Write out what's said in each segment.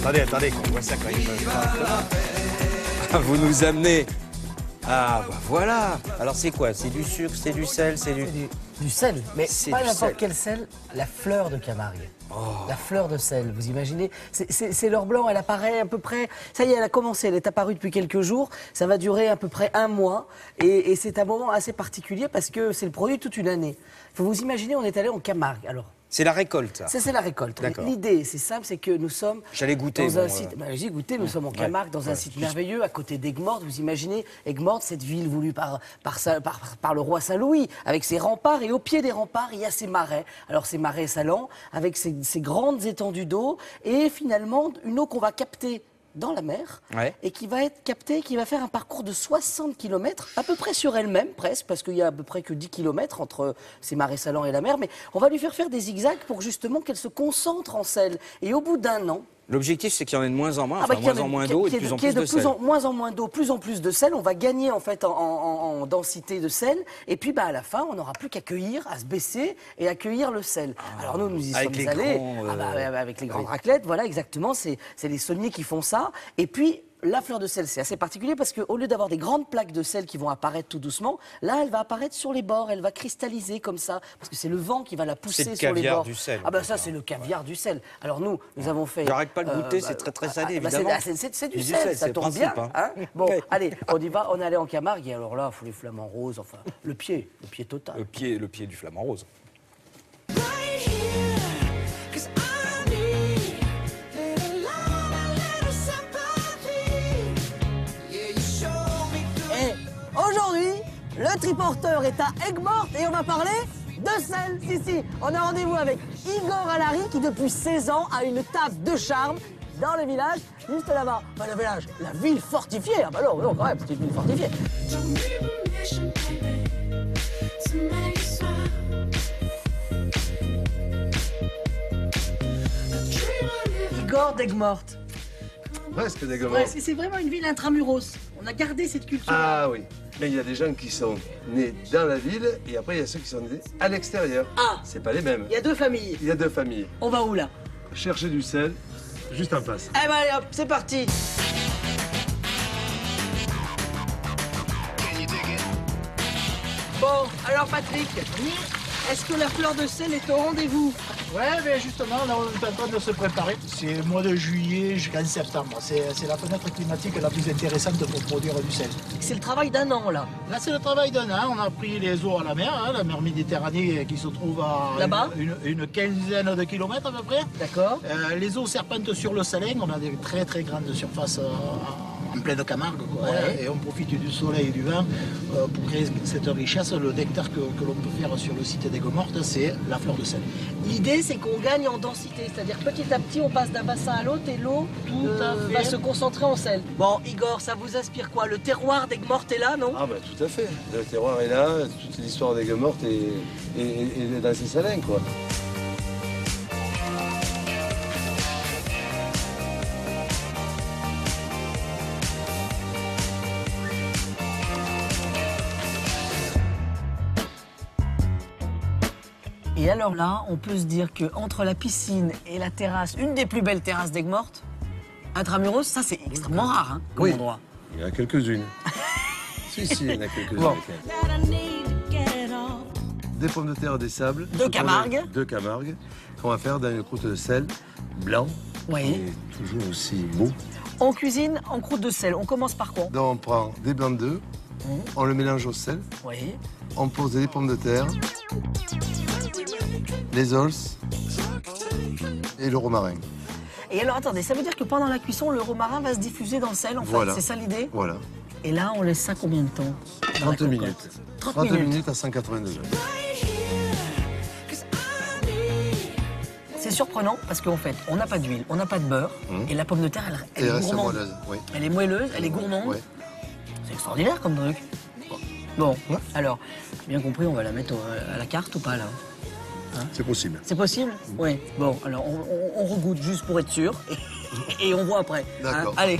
Attendez, qu'on voit ça quand même. Vous nous amenez. Ah, bah voilà. Alors c'est quoi? C'est du sucre, c'est du sel, c'est du... Du sel, mais C'est pas du n'importe sel. quel sel, la fleur de Camargue. La fleur de sel, vous imaginez? C'est l'or blanc, elle apparaît à peu près... Ça y est, elle a commencé, elle est apparue depuis quelques jours. Ça va durer à peu près 1 mois. Et c'est un moment assez particulier parce que c'est le produit de toute une année. Il faut vous imaginer, on est allé en Camargue, alors. C'est la récolte, ça. C'est la récolte. D'accord. L'idée, c'est simple, c'est que nous sommes J'allais goûter, dans un bon, site. J'ai goûté, nous sommes en Camargue, dans un site merveilleux, à côté d'Aigues-Mortes. Vous imaginez, Aigues-Mortes, cette ville voulue par le roi Saint-Louis, avec ses remparts, et au pied des remparts, il y a ces marais. Alors, ces marais salants, avec ces grandes étendues d'eau, et finalement, une eau qu'on va capter dans la mer, et qui va être captée, qui va faire un parcours de 60 km, à peu près sur elle-même, presque, parce qu'il y a à peu près que 10 km entre ces marais salants et la mer, mais on va lui faire des zigzags pour justement qu'elle se concentre en sel. Et au bout d'1 an, l'objectif, c'est qu'il y en ait de moins en moins, bah, moins en moins d'eau et de plus en plus de sel. moins en moins d'eau, plus en plus de sel. On va gagner en fait en densité de sel. Et puis bah, à la fin, on n'aura plus qu'à cueillir, à se baisser et à cueillir le sel. Alors nous y sommes allés avec les grandes raclettes. Voilà, exactement. C'est les sauniers qui font ça. Et puis la fleur de sel, c'est assez particulier parce qu'au lieu d'avoir des grandes plaques de sel qui vont apparaître tout doucement, là, elle va apparaître sur les bords, elle va cristalliser comme ça, parce que c'est le vent qui va la pousser sur les bords. Du sel. Ah ben ça, c'est le caviar du sel. Alors nous avons fait... J'arrête pas de goûter, c'est très salé, évidemment. C'est du sel, ça tombe bien. Hein. Bon, allez, on y va, on est allé en Camargue, et alors là, il faut les flamants roses, enfin, le pied total. Le pied du flamant rose. Aujourd'hui, le triporteur est à Aigues-Mortes et on va parler de sel. Si, on a rendez-vous avec Igor Alary qui depuis 16 ans a une table de charme dans le village, juste là-bas. Enfin, le village, la ville fortifiée. Ah bah non, quand même, c'est une ville fortifiée. Igor d'Aigues-Mortes. Presque d'Aigues-Mortes. Ouais, c'est vraiment une ville intramuros. On a gardé cette culture. Ah oui. Mais il y a des gens qui sont nés dans la ville et après il y a ceux qui sont nés à l'extérieur. Ah. C'est pas les mêmes. Il y a 2 familles. Il y a 2 familles. On va où là? Chercher du sel, juste en face. Eh ben allez hop, c'est parti. Bon, alors Patrick, est-ce que la fleur de sel est au rendez-vous? Ouais, mais justement, là, on est en train de se préparer. C'est le mois de juillet jusqu'en septembre. C'est la fenêtre climatique la plus intéressante pour produire du sel. C'est le travail d'1 an, là. Là, c'est le travail d'un an. On a pris les eaux à la mer, hein, la mer Méditerranée qui se trouve à là-bas, une quinzaine de kilomètres à peu près. D'accord. Les eaux serpentent sur le Salin. On a des très très grandes surfaces en pleine Camargue, quoi, hein, et on profite du soleil et du vent pour créer cette richesse. Le nectar que l'on peut faire sur le site d'Aigues-Mortes, c'est la fleur de sel. L'idée, c'est qu'on gagne en densité, c'est-à-dire petit à petit, on passe d'un bassin à l'autre et l'eau va se concentrer en sel. Bon, Igor, ça vous inspire quoi? Le terroir d'Aigues-Mortes est là, non? Ah bah tout à fait. Le terroir est là, toute l'histoire d'Aigues-Mortes est dans ces salins, quoi. Et alors là, on peut se dire qu'entre la piscine et la terrasse, une des plus belles terrasses d'Aigues-Mortes, intramuros, ça c'est extrêmement rare hein, comme endroit. Il y en a quelques-unes. si, il y en a quelques-unes. Bon. Des pommes de terre et des sables. De Camargue. De Camargue. Qu'on va faire dans une croûte de sel blanc. Oui. Et toujours aussi beau. On cuisine en croûte de sel. On commence par quoi? Donc on prend des blancs d'œufs, on le mélange au sel. Oui. On pose des pommes de terre, les os et le romarin. Et alors attendez, ça veut dire que pendant la cuisson, le romarin va se diffuser dans le sel en fait, Voilà. c'est ça l'idée? Voilà. Et là, on laisse ça combien de temps? 30 minutes. 30 minutes à 180 degrés. C'est surprenant parce qu'en fait, on n'a pas d'huile, on n'a pas de beurre, et la pomme de terre, elle est gourmande. moelleuse, oui. Elle est moelleuse, elle est gourmande. Ouais. C'est extraordinaire comme truc. Bon, alors, j'ai bien compris, on va la mettre à la carte ou pas là? Hein? C'est possible. C'est possible? Oui. Bon, alors on regoute juste pour être sûr et on voit après. D'accord. Allez.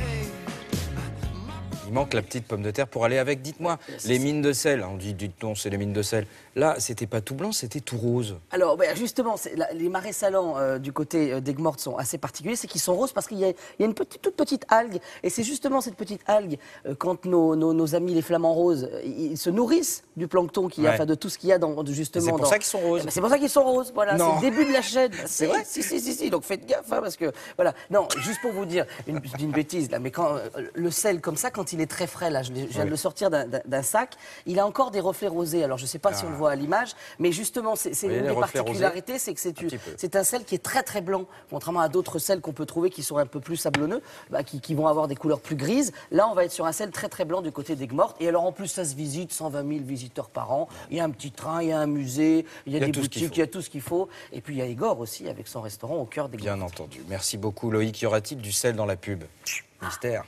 Il manque la petite pomme de terre pour aller avec. Dites-moi, les mines de sel, on dit dites non, c'est les mines de sel. Là, c'était pas tout blanc, c'était tout rose. Alors, justement, les marais salants du côté d'Aigues-Mortes sont assez particuliers, c'est qu'ils sont roses parce qu'il y a une toute petite algue. Et c'est justement cette petite algue, quand nos amis les flamants roses, ils se nourrissent du plancton qu'il y a, enfin de tout ce qu'il y a justement. C'est pour ça qu'ils sont roses. C'est pour ça qu'ils sont roses, voilà. C'est le début de la chaîne. C'est vrai. Si. Donc faites gaffe, hein, parce que voilà. Non, juste pour vous dire une bêtise là, mais quand le sel comme ça, quand il est très frais, là, je viens de le sortir d'un sac, il a encore des reflets rosés. Alors je sais pas si on le voit à l'image, mais justement, c'est une des particularités, c'est que c'est un sel qui est très très blanc, contrairement à d'autres sels qu'on peut trouver qui sont un peu plus sablonneux, qui vont avoir des couleurs plus grises. Là, on va être sur un sel très très blanc du côté d'Aigues-Mortes. Et alors en plus, ça se visite, 120 000 visiteurs par an. Il y a un petit train, il y a un musée, il y a des boutiques, il y a tout ce qu'il faut. Et puis il y a Égor aussi, avec son restaurant au cœur d'Aigues-Mortes. Bien entendu. Merci beaucoup Loïc. Y aura-t-il du sel dans la pub? Mystère.